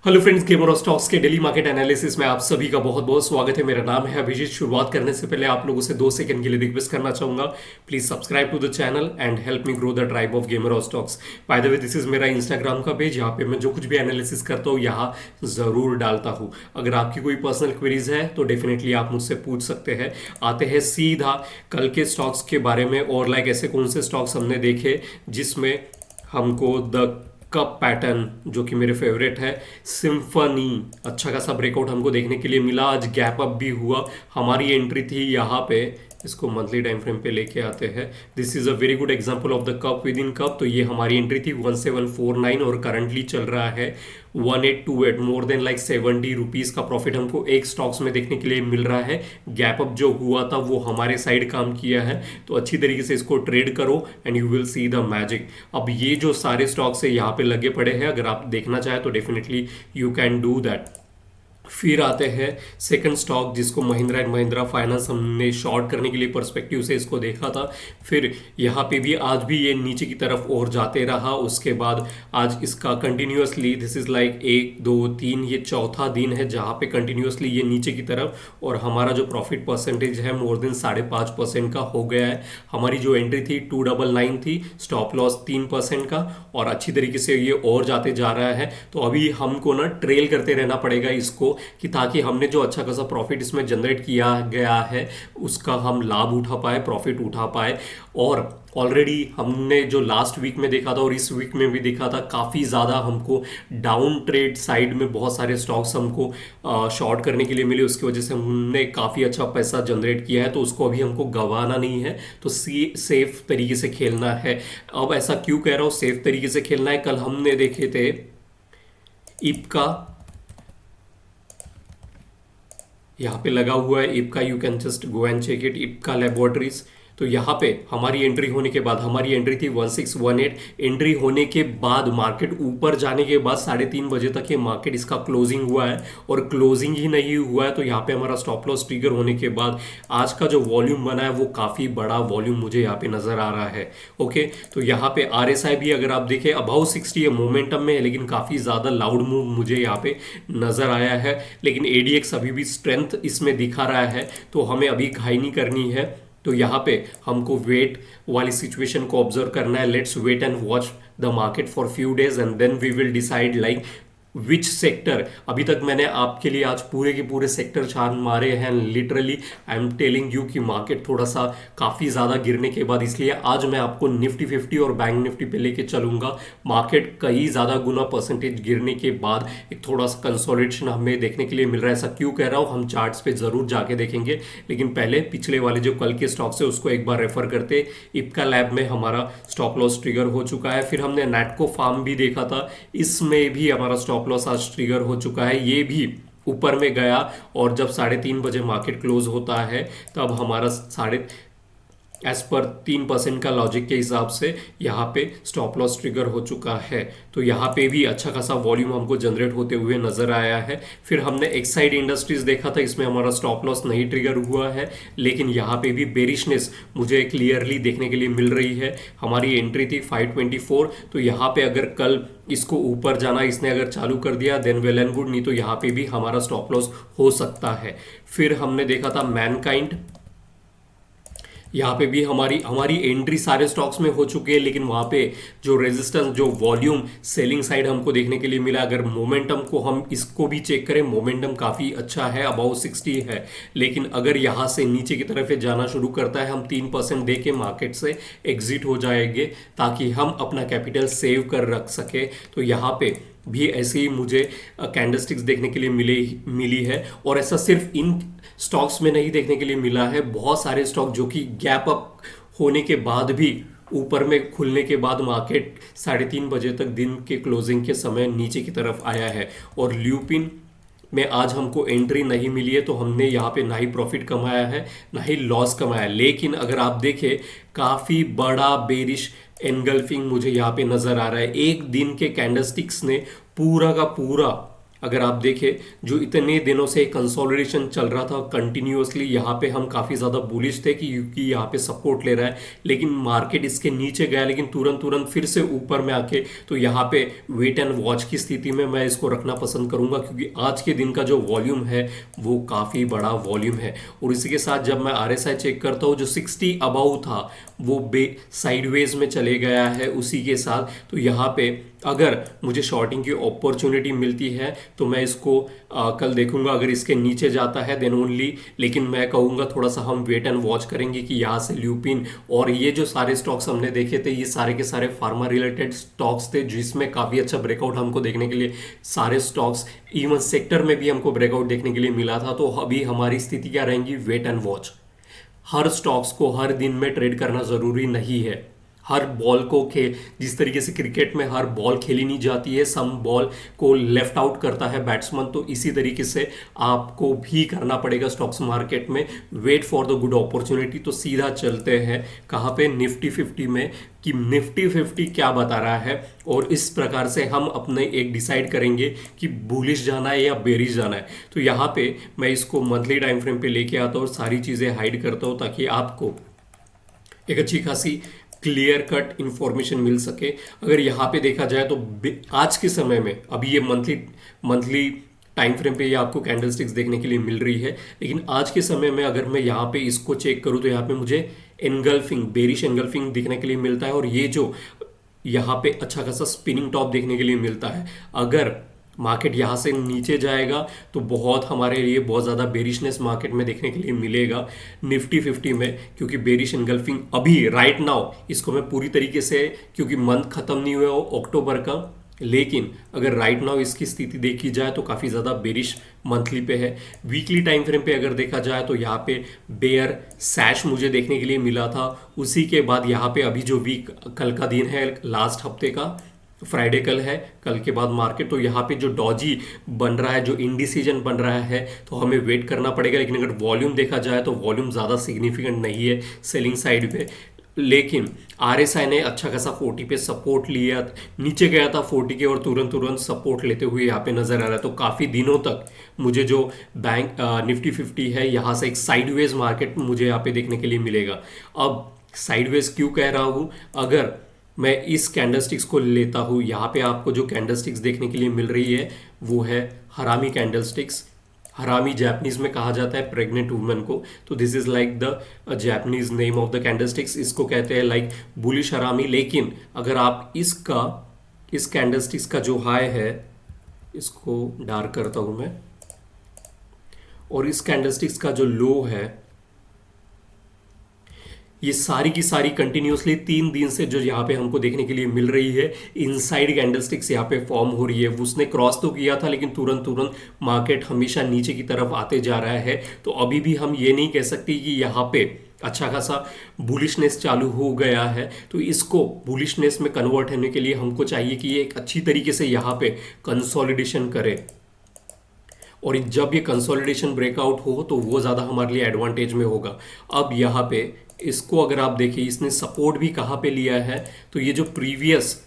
Hello friends, gamer और stocks के daily market analysis में आप सभी का बहुत बहुत स्वागत है। मेरा नाम है अभिजीत। शुरुआत करने से पहले आप लोगों से 2 सेकंड के लिए रिक्वेस्ट करना चाहूंगा, please subscribe to the channel and help me grow the tribe of gamer और stocks. By the way, this is मेरा इंस्टाग्राम का पेज। यहाँ पे मैं जो कुछ भी एनालिसिस करता हूँ यहाँ जरूर डालता हूँ। अगर आपकी कोई पर्सनल क्वेरीज है तो डेफिनेटली आप मुझसे पूछ सकते हैं। आते हैं सीधा कल के स्टॉक्स के बारे में, और लाइक ऐसे कौन से स्टॉक्स हमने देखे जिसमें हमको द कप पैटर्न, जो कि मेरे फेवरेट है, सिम्फनी, अच्छा खासा ब्रेकआउट हमको देखने के लिए मिला। आज गैप अप भी हुआ। हमारी एंट्री थी यहाँ पे, इसको मंथली टाइम फ्रेम पे लेके आते हैं। This is a very good example of the cup with in cup. तो ये हमारी एंट्री थी 1749 और करंटली चल रहा है 1828। मोर देन लाइक 70 रुपीज का प्रॉफिट हमको एक स्टॉक्स में देखने के लिए मिल रहा है। गैप अप जो हुआ था वो हमारे साइड काम किया है, तो अच्छी तरीके से इसको ट्रेड करो and you will see the magic. अब ये जो सारे स्टॉक्स है यहाँ पे लगे पड़े हैं, अगर आप देखना चाहें तो definitely you can do that. फिर आते हैं सेकंड स्टॉक, जिसको महिंद्रा एंड महिंद्रा फाइनेंस हमने शॉर्ट करने के लिए पर्सपेक्टिव से इसको देखा था। फिर यहाँ पे भी आज भी ये नीचे की तरफ और जाते रहा। उसके बाद आज इसका कंटिन्यूअसली, दिस इज लाइक 1 2 3, ये चौथा दिन है जहाँ पे कंटिन्यूअसली ये नीचे की तरफ, और हमारा जो प्रॉफिट परसेंटेज है मोर देन 5.5% का हो गया है। हमारी जो एंट्री थी 299 थी, स्टॉप लॉस 3% का, और अच्छी तरीके से ये और जाते जा रहा है। तो अभी हमको ना ट्रेल करते रहना पड़ेगा इसको, कि ताकि हमने जो अच्छा खासा प्रॉफिट इसमें जनरेट किया गया है उसका हम लाभ उठा पाए, प्रॉफिट उठा पाए। और ऑलरेडी हमने जो लास्ट वीक में देखा था और इस वीक में भी देखा था, काफ़ी ज़्यादा हमको डाउन ट्रेड साइड में बहुत सारे स्टॉक्स हमको शॉर्ट करने के लिए मिले। उसकी वजह से हमने काफ़ी अच्छा पैसा जनरेट किया है, तो उसको अभी हमको गंवाना नहीं है, तो सेफ तरीके से खेलना है। अब ऐसा क्यों कह रहा हूँ सेफ तरीके से खेलना है? कल हमने देखे थे इपका, यहाँ पे लगा हुआ है Ipca, you can just go and check it, Ipca laboratories. तो यहाँ पे हमारी एंट्री होने के बाद, हमारी एंट्री थी 1618। एंट्री होने के बाद मार्केट ऊपर जाने के बाद 3:30 बजे तक ये मार्केट इसका क्लोजिंग हुआ है, और क्लोजिंग ही नहीं हुआ है तो यहाँ पे हमारा स्टॉप लॉस ट्रिगर होने के बाद आज का जो वॉल्यूम बना है वो काफ़ी बड़ा वॉल्यूम मुझे यहाँ पे नज़र आ रहा है। ओके, तो यहाँ पे RSI भी अगर आप देखें अबाउ 60 है, मोमेंटम में है, लेकिन काफ़ी ज़्यादा लाउड मूव मुझे यहाँ पे नज़र आया है। लेकिन ADX अभी भी स्ट्रेंथ इसमें दिखा रहा है, तो हमें अभी घाई नहीं करनी है। तो यहाँ पे हमको वेट वाली सिचुएशन को ऑब्जर्व करना है। Let's wait and watch the market for few days and then we will decide like which sector. अभी तक मैंने आपके लिए आज पूरे के पूरे सेक्टर छान मारे हैं। Literally I am telling you कि मार्केट थोड़ा सा काफ़ी ज़्यादा गिरने के बाद, इसलिए आज मैं आपको निफ्टी 50 और बैंक निफ्टी पे लेके चलूंगा। मार्केट कई ज़्यादा गुना परसेंटेज गिरने के बाद एक थोड़ा सा कंसोलिडेशन हमें देखने के लिए मिल रहा है। ऐसा क्यों कह रहा हूँ, हम चार्ट्स पे ज़रूर जाके देखेंगे, लेकिन पहले पिछले वाले जो कल के स्टॉक्स है उसको एक बार रेफर करते। इपका लैब में हमारा स्टॉप लॉस ट्रिगर हो चुका है। फिर हमने नेटको फार्म भी देखा था, इसमें भी हमारा स्टॉप लॉस आज ट्रिगर हो चुका है। ये भी ऊपर में गया, और जब 3:30 बजे मार्केट क्लोज होता है तब हमारा साढ़े एज पर 3% का लॉजिक के हिसाब से यहाँ पे स्टॉप लॉस ट्रिगर हो चुका है। तो यहाँ पे भी अच्छा खासा वॉल्यूम हमको जनरेट होते हुए नजर आया है। फिर हमने एक्साइड इंडस्ट्रीज देखा था, इसमें हमारा स्टॉप लॉस नहीं ट्रिगर हुआ है, लेकिन यहाँ पे भी बेरिशनेस मुझे क्लियरली देखने के लिए मिल रही है। हमारी एंट्री थी 524, तो यहाँ पे अगर कल इसको ऊपर जाना इसने अगर चालू कर दिया देन वेल एंड गुड, नहीं तो यहाँ पे भी हमारा स्टॉप लॉस हो सकता है। फिर हमने देखा था मैनकाइंड, यहाँ पे भी हमारी हमारी एंट्री सारे स्टॉक्स में हो चुकी है, लेकिन वहाँ पे जो रेजिस्टेंस, जो वॉल्यूम सेलिंग साइड हमको देखने के लिए मिला। अगर मोमेंटम को हम इसको भी चेक करें, मोमेंटम काफ़ी अच्छा है, अबाउट 60 है, लेकिन अगर यहाँ से नीचे की तरफ ये जाना शुरू करता है, हम 3% दे के मार्केट से एग्जिट हो जाएंगे ताकि हम अपना कैपिटल सेव कर रख सके। तो यहाँ पे भी ऐसे ही मुझे कैंडलस्टिक्स देखने के लिए मिली है, और ऐसा सिर्फ इन स्टॉक्स में नहीं देखने के लिए मिला है। बहुत सारे स्टॉक जो कि गैप अप होने के बाद भी ऊपर में खुलने के बाद मार्केट 3:30 बजे तक दिन के क्लोजिंग के समय नीचे की तरफ आया है। और ल्यूपिन में आज हमको एंट्री नहीं मिली है, तो हमने यहाँ पे ना ही प्रॉफिट कमाया है ना ही लॉस कमाया। लेकिन अगर आप देखें काफ़ी बड़ा बेरिश एनगल्फिंग मुझे यहाँ पे नज़र आ रहा है। एक दिन के कैंडलस्टिक्स ने पूरा का पूरा अगर आप देखें जो इतने दिनों से कंसोलिडेशन चल रहा था कंटिन्यूअसली, यहाँ पे हम काफ़ी ज़्यादा बुलिश थे कि यहाँ पे सपोर्ट ले रहा है, लेकिन मार्केट इसके नीचे गया, लेकिन तुरंत तुरंत फिर से ऊपर में आके, तो यहाँ पे वेट एंड वॉच की स्थिति में मैं इसको रखना पसंद करूंगा, क्योंकि आज के दिन का जो वॉल्यूम है वो काफ़ी बड़ा वॉल्यूम है। और इसी के साथ जब मैं RSI चेक करता हूँ, जो 60 अबाउ था वो साइडवेज में चले गया है उसी के साथ। तो यहाँ पे अगर मुझे शॉर्टिंग की अपॉर्चुनिटी मिलती है तो मैं इसको कल देखूंगा, अगर इसके नीचे जाता है देन ओनली। लेकिन मैं कहूँगा थोड़ा सा हम वेट एंड वॉच करेंगे कि यहाँ से ल्यूपिन और ये जो सारे स्टॉक्स हमने देखे थे, ये सारे के सारे फार्मा रिलेटेड स्टॉक्स थे, जिसमें काफ़ी अच्छा ब्रेकआउट हमको देखने के लिए सारे स्टॉक्स, इवन सेक्टर में भी हमको ब्रेकआउट देखने के लिए मिला था। तो अभी हमारी स्थिति क्या रहेंगी, वेट एंड वॉच। हर स्टॉक्स को हर दिन में ट्रेड करना ज़रूरी नहीं है। हर बॉल को जिस तरीके से क्रिकेट में हर बॉल खेली नहीं जाती है, सम बॉल को लेफ्ट आउट करता है बैट्समैन, तो इसी तरीके से आपको भी करना पड़ेगा स्टॉक्स मार्केट में। Wait for the good opportunity. तो सीधा चलते हैं कहाँ पे, निफ्टी 50 में, कि निफ्टी 50 क्या बता रहा है, और इस प्रकार से हम अपने एक डिसाइड करेंगे कि बुलिश जाना है या बेरिश जाना है। तो यहाँ पे मैं इसको मंथली टाइम फ्रेम पे लेके आता हूँ और सारी चीज़ें हाइड करता हूँ, ताकि आपको एक अच्छी खासी क्लियर कट इंफॉर्मेशन मिल सके। अगर यहाँ पे देखा जाए तो आज के समय में, अभी ये मंथली टाइम फ्रेम पे ये आपको कैंडलस्टिक्स देखने के लिए मिल रही है, लेकिन आज के समय में अगर मैं यहाँ पे इसको चेक करूँ तो यहाँ पे मुझे एनगल्फिंग, बेरिश एनगल्फिंग दिखने के लिए मिलता है, और ये जो यहाँ पे अच्छा खासा स्पिनिंग टॉप देखने के लिए मिलता है। अगर मार्केट यहाँ से नीचे जाएगा तो बहुत हमारे लिए बहुत ज़्यादा बेरिशनेस मार्केट में देखने के लिए मिलेगा निफ्टी 50 में, क्योंकि बेरिश एनगल्फिंग अभी राइट नाउ इसको मैं पूरी तरीके से, क्योंकि मंथ खत्म नहीं हुआ अक्टूबर का, लेकिन अगर राइट नाउ इसकी स्थिति देखी जाए तो काफ़ी ज़्यादा बेरिश मंथली पे है। वीकली टाइम फ्रेम पे अगर देखा जाए तो यहाँ पे बेयर सैश मुझे देखने के लिए मिला था। उसी के बाद यहाँ पे अभी जो वीक कल का दिन है, लास्ट हफ्ते का फ्राइडे कल है, कल के बाद मार्केट, तो यहाँ पे जो डॉजी बन रहा है, जो इंडिसीजन बन रहा है, तो हमें वेट करना पड़ेगा। लेकिन अगर वॉल्यूम देखा जाए तो वॉल्यूम ज़्यादा सिग्निफिकेंट नहीं है सेलिंग साइड पे, लेकिन RSI ने अच्छा खासा 40 पे सपोर्ट लिया, नीचे गया था 40 के और तुरंत तुरंत सपोर्ट लेते हुए यहाँ पे नजर आ रहा है। तो काफ़ी दिनों तक मुझे जो बैंक निफ्टी 50 है, यहाँ से एक साइडवेज मार्केट मुझे यहाँ पे देखने के लिए मिलेगा। अब साइडवेज क्यों कह रहा हूँ, अगर मैं इस कैंडलस्टिक्स को लेता हूँ, यहाँ पे आपको जो कैंडलस्टिक्स देखने के लिए मिल रही है वो है हरामी कैंडलस्टिक्स। हरामी जापानीज में कहा जाता है प्रेग्नेंट वुमेन को, तो this is like the Japanese name of the candlesticks. इसको कहते हैं लाइक बुलिश हरामी। लेकिन अगर आप इस कैंडलस्टिक्स का जो हाई है, इसको डार्क करता हूँ मैं, और इस कैंडलस्टिक्स का जो लो है, ये सारी की सारी कंटिन्यूसली 3 दिन से जो यहाँ पे हमको देखने के लिए मिल रही है, इनसाइड कैंडलस्टिक्स यहाँ पे फॉर्म हो रही है। उसने क्रॉस तो किया था, लेकिन तुरंत तुरंत मार्केट हमेशा नीचे की तरफ आते जा रहा है। तो अभी भी हम ये नहीं कह सकते कि यहाँ पे अच्छा खासा बुलिशनेस चालू हो गया है। तो इसको बुलिशनेस में कन्वर्ट होने के लिए हमको चाहिए कि ये एक अच्छी तरीके से यहाँ पे कंसोलिडेशन करे, और जब ये कंसोलिडेशन ब्रेकआउट हो तो वो ज़्यादा हमारे लिए एडवांटेज में होगा। अब यहाँ पे इसको अगर आप देखिए, इसने सपोर्ट भी कहाँ पे लिया है, तो ये जो प्रीवियस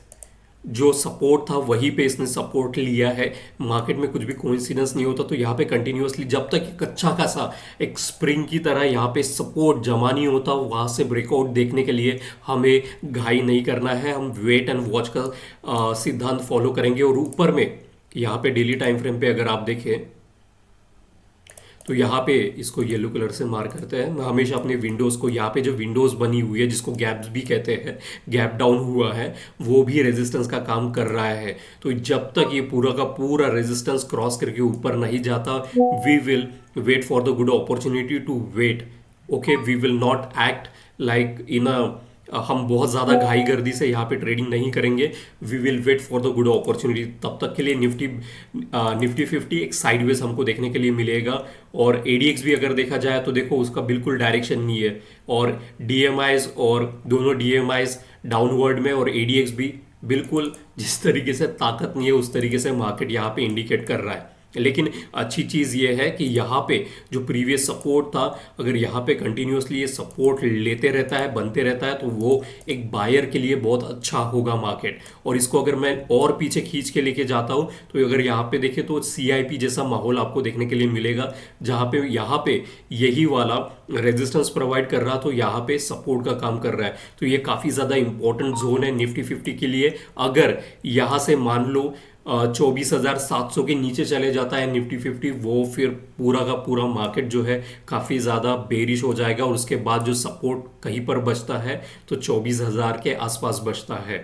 जो सपोर्ट था वहीं पे इसने सपोर्ट लिया है। मार्केट में कुछ भी कोइंसिडेंस नहीं होता, तो यहाँ पे कंटिन्यूअसली जब तक एक अच्छा खासा एक स्प्रिंग की तरह यहाँ पे सपोर्ट जमा नहीं होता, वहाँ से ब्रेकआउट देखने के लिए हमें घाई नहीं करना है। हम वेट एंड वॉच का सिद्धांत फॉलो करेंगे। और ऊपर में यहाँ पे डेली टाइम फ्रेम पे अगर आप देखें तो यहाँ पे इसको येलो कलर से मार्क करते हैं। मैं हमेशा अपने विंडोज़ को, यहाँ पे जो विंडोज़ बनी हुई है जिसको गैप्स भी कहते हैं, गैप डाउन हुआ है, वो भी रेजिस्टेंस का काम कर रहा है। तो जब तक ये पूरा का पूरा रेजिस्टेंस क्रॉस करके ऊपर नहीं जाता, we will wait for the good opportunity to wait. Okay, we will not act like in a, हम बहुत ज़्यादा घाई गर्दी से यहाँ पे ट्रेडिंग नहीं करेंगे। We will wait for the good opportunity. तब तक के लिए निफ्टी 50 एक साइडवेज हमको देखने के लिए मिलेगा। और ADX भी अगर देखा जाए तो देखो उसका बिल्कुल डायरेक्शन नहीं है, और DMIs और दोनों DMIs डाउनवर्ड में, और ADX भी बिल्कुल जिस तरीके से ताकत नहीं है उस तरीके से मार्केट यहाँ पे इंडिकेट कर रहा है। लेकिन अच्छी चीज़ ये है कि यहाँ पे जो प्रीवियस सपोर्ट था, अगर यहाँ पे कंटिन्यूसली ये सपोर्ट लेते रहता है, बनते रहता है, तो वो एक बायर के लिए बहुत अच्छा होगा मार्केट। और इसको अगर मैं और पीछे खींच के लेके जाता हूँ तो अगर यहाँ पे देखें तो CIP जैसा माहौल आपको देखने के लिए मिलेगा, जहाँ पे यहाँ पे यही वाला रेजिस्टेंस प्रोवाइड कर रहा, तो यहाँ पे सपोर्ट का काम कर रहा है। तो ये काफ़ी ज़्यादा इंपॉर्टेंट जोन है निफ्टी 50 के लिए। अगर यहाँ से मान लो 24,700 के नीचे चले जाता है निफ्टी 50, वो फिर पूरा का पूरा मार्केट जो है काफ़ी ज़्यादा बेरिश हो जाएगा। और उसके बाद जो सपोर्ट कहीं पर बचता है तो 24,000 के आसपास बचता है।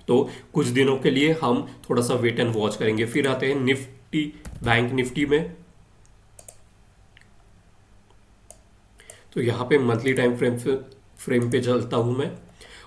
तो कुछ दिनों के लिए हम थोड़ा सा वेट एंड वॉच करेंगे। फिर आते हैं निफ्टी, बैंक निफ्टी में। तो यहाँ पे मंथली टाइम फ्रेम पे चलता हूँ मैं,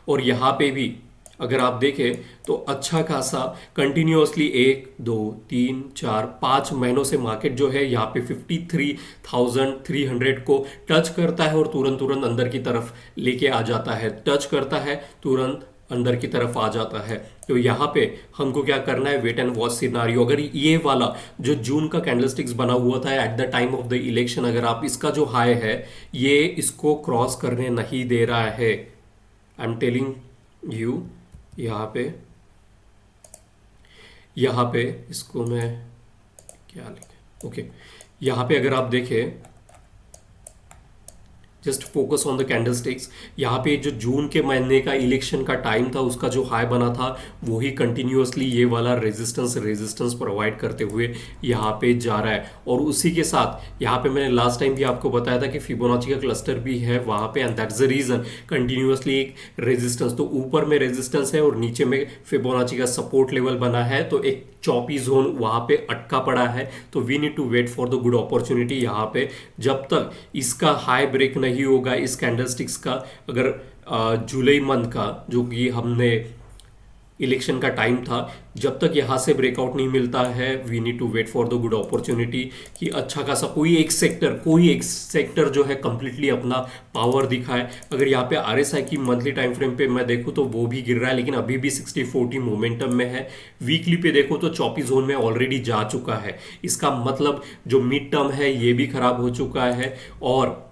और यहाँ पे भी अगर आप देखें तो अच्छा खासा कंटिन्यूअसली 1 2 3 4 5 महीनों से मार्केट जो है यहाँ पे 53,300 को टच करता है और तुरंत तुरंत अंदर की तरफ लेके आ जाता है, टच करता है तुरंत अंदर की तरफ आ जाता है। तो यहाँ पे हमको क्या करना है, वेट एंड वॉच सिनारियो। अगर ये वाला जो जून का कैंडलस्टिक्स बना हुआ था at the time of the election, अगर आप इसका जो हाई है ये इसको क्रॉस करने नहीं दे रहा है, आई एम टेलिंग यू। यहाँ पे इसको मैं क्या लिखा, ओके, यहाँ पे अगर आप देखें, just focus on the candlesticks. यहाँ पे जो जून के महीने का इलेक्शन का टाइम था उसका जो हाई बना था वही कंटिन्यूअसली ये वाला रेजिस्टेंस प्रोवाइड करते हुए यहाँ पे जा रहा है। और उसी के साथ यहाँ पे मैंने लास्ट टाइम भी आपको बताया था कि फिबोनाची का क्लस्टर भी है वहाँ पे, and that's the reason continuously एक रेजिस्टेंस, तो ऊपर में रेजिस्टेंस है और नीचे में फिबोनाची का सपोर्ट लेवल बना है, तो एक चॉपी जोन वहाँ पे अटका पड़ा है। तो we need to wait for the good opportunity यहाँ पे, जब तक इसका हाई ब्रेक नहीं होगा इस कैंडलस्टिक्स का। अगर जुलाई मंथ का जो कि हमने इलेक्शन का टाइम था, जब तक यहाँ से ब्रेकआउट नहीं मिलता है we need to wait for the good opportunity कि अच्छा खासा कोई एक सेक्टर जो है कंप्लीटली अपना पावर दिखाए। अगर यहाँ पे RSI की मंथली टाइम फ्रेम पे मैं देखूँ तो वो भी गिर रहा है, लेकिन अभी भी 60-40 मोमेंटम में है। वीकली पे देखो तो चॉपी जोन में ऑलरेडी जा चुका है, इसका मतलब जो मिड टर्म है ये भी खराब हो चुका है। और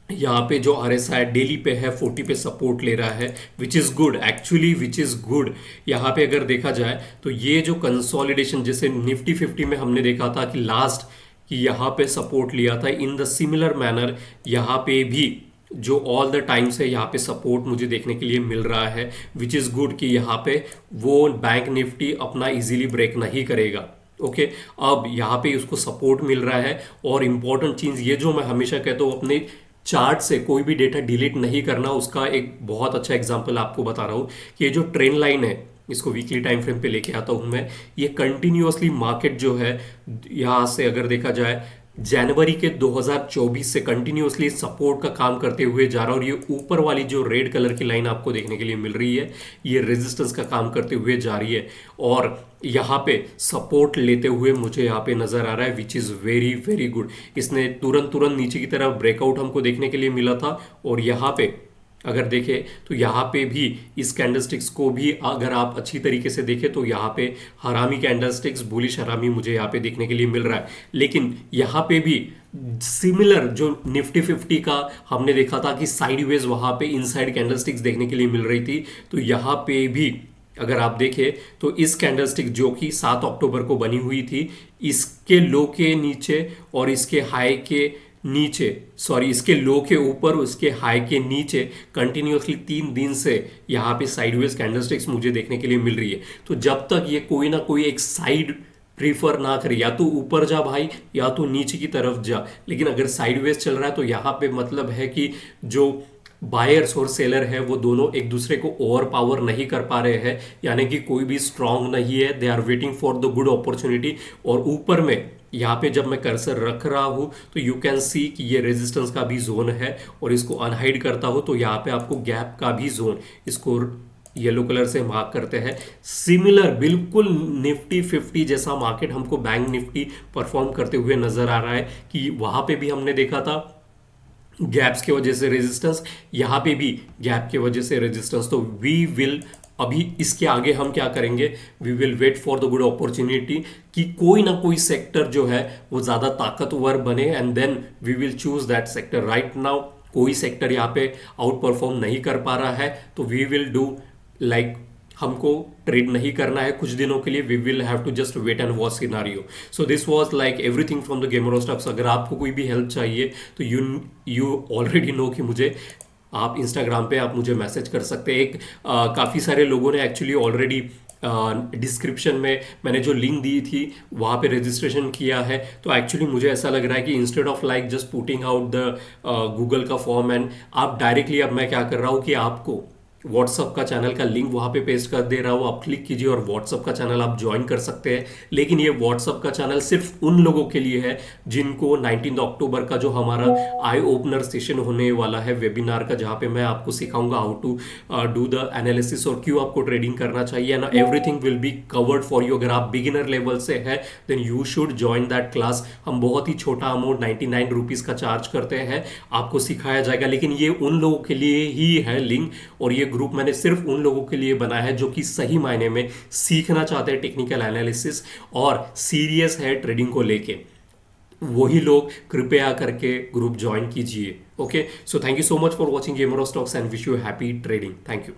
यहाँ पे जो RSI डेली पे है 40 पे सपोर्ट ले रहा है, which is good actually, which is good. यहाँ पे अगर देखा जाए तो ये जो कंसोलिडेशन, जैसे निफ्टी 50 में हमने देखा था कि लास्ट कि यहाँ पे सपोर्ट लिया था, इन द सिमिलर मैनर यहाँ पे भी जो ऑल द टाइम्स है यहाँ पे सपोर्ट मुझे देखने के लिए मिल रहा है, विच इज़ गुड कि यहाँ पे वो बैंक निफ्टी अपना इजीली ब्रेक नहीं करेगा। ओके अब यहाँ पे उसको सपोर्ट मिल रहा है। और इम्पॉर्टेंट चीज़ ये जो मैं हमेशा कहता हूँ, अपने चार्ट से कोई भी डेटा डिलीट नहीं करना, उसका एक बहुत अच्छा एग्जांपल आपको बता रहा हूँ कि ये जो ट्रेंड लाइन है इसको वीकली टाइम फ्रेम पे लेके आता हूँ मैं। ये कंटिन्यूअसली मार्केट जो है यहाँ से अगर देखा जाए जनवरी के 2024 से कंटिन्यूअसली सपोर्ट का काम करते हुए जा रहा है। और ये ऊपर वाली जो रेड कलर की लाइन आपको देखने के लिए मिल रही है ये रेजिस्टेंस का काम करते हुए जा रही है, और यहाँ पे सपोर्ट लेते हुए मुझे यहाँ पे नजर आ रहा है, which is very very good. इसने तुरंत नीचे की तरफ ब्रेकआउट हमको देखने के लिए मिला था। और यहाँ पे अगर देखें तो यहाँ पे भी इस कैंडलस्टिक्स को भी अगर आप अच्छी तरीके से देखें तो यहाँ पे हरामी कैंडलस्टिक्स, बुलिश हरामी मुझे यहाँ पे देखने के लिए मिल रहा है। लेकिन यहाँ पे भी सिमिलर जो निफ्टी 50 का हमने देखा था कि साइडवेज वहाँ पे इनसाइड कैंडलस्टिक्स देखने के लिए मिल रही थी, तो यहाँ पे भी अगर आप देखें तो इस कैंडलस्टिक जो कि 7 अक्टूबर को बनी हुई थी, इसके लो के नीचे और इसके हाई के नीचे, सॉरी इसके लो के ऊपर उसके हाई के नीचे कंटिन्यूअसली 3 दिन से यहाँ पे साइडवेज कैंडलस्टिक्स मुझे देखने के लिए मिल रही है। तो जब तक ये कोई ना कोई एक साइड प्रीफर ना करे, या तो ऊपर जा भाई या तो नीचे की तरफ जा, लेकिन अगर साइडवेज चल रहा है तो यहाँ पे मतलब है कि जो बायर्स और सेलर है वो दोनों एक दूसरे को ओवर पावर नहीं कर पा रहे हैं, यानी कि कोई भी स्ट्रांग नहीं है, they are waiting for the good opportunity. और ऊपर में यहाँ पे जब मैं कर्सर रख रहा हूँ तो यू कैन सी कि ये रेजिस्टेंस का भी जोन है, और इसको अनहाइड करता हूँ तो यहाँ पे आपको गैप का भी जोन, इसको येलो कलर से मार्क करते हैं। सिमिलर बिल्कुल निफ्टी 50 जैसा मार्केट हमको बैंक निफ्टी परफॉर्म करते हुए नजर आ रहा है कि वहाँ पे भी हमने देखा था गैप्स की वजह से रेजिस्टेंस, यहाँ पे भी गैप की वजह से रेजिस्टेंस। तो वी विल अभी इसके आगे हम क्या करेंगे, we will wait for the good opportunity कि कोई ना कोई सेक्टर जो है वो ज़्यादा ताकतवर बने and then we will choose that sector. Right now कोई सेक्टर यहाँ पे आउट परफॉर्म नहीं कर पा रहा है, तो वी विल डू लाइक हमको ट्रेड नहीं करना है कुछ दिनों के लिए, we will have to just wait and watch scenario. So this was like everything from the gamer of stocks. अगर आपको कोई भी हेल्प चाहिए तो यू ऑलरेडी नो कि मुझे आप इंस्टाग्राम पे आप मुझे मैसेज कर सकते हैं। काफ़ी सारे लोगों ने एक्चुअली ऑलरेडी डिस्क्रिप्शन में मैंने जो लिंक दी थी वहाँ पे रजिस्ट्रेशन किया है। तो एक्चुअली मुझे ऐसा लग रहा है कि instead of like just putting out the Google का फॉर्म एंड आप डायरेक्टली, अब मैं क्या कर रहा हूँ कि आपको व्हाट्सअप का चैनल का लिंक वहाँ पे पेस्ट कर दे रहा हूँ, आप क्लिक कीजिए और व्हाट्सअप का चैनल आप ज्वाइन कर सकते हैं। लेकिन ये व्हाट्सअप का चैनल सिर्फ उन लोगों के लिए है जिनको 19 अक्टूबर का जो हमारा आई ओपनर सेशन होने वाला है वेबिनार का, जहाँ पे मैं आपको सिखाऊंगा how to do the analysis और क्यों आपको ट्रेडिंग करना चाहिए ना, everything will be covered for you. अगर आप बिगिनर लेवल से है then you should join that class. हम बहुत ही छोटा अमाउंट 99 रुपीज़ का चार्ज करते हैं, आपको सिखाया जाएगा। लेकिन ये उन लोगों के लिए ही है लिंक, और ये ग्रुप मैंने सिर्फ उन लोगों के लिए बनाया है जो कि सही मायने में सीखना चाहते हैं टेक्निकल एनालिसिस और सीरियस है ट्रेडिंग को लेके। वही लोग कृपया करके ग्रुप ज्वाइन कीजिए। Okay, so thank you so much for watching gamer of stocks and wish you happy trading. Thank you.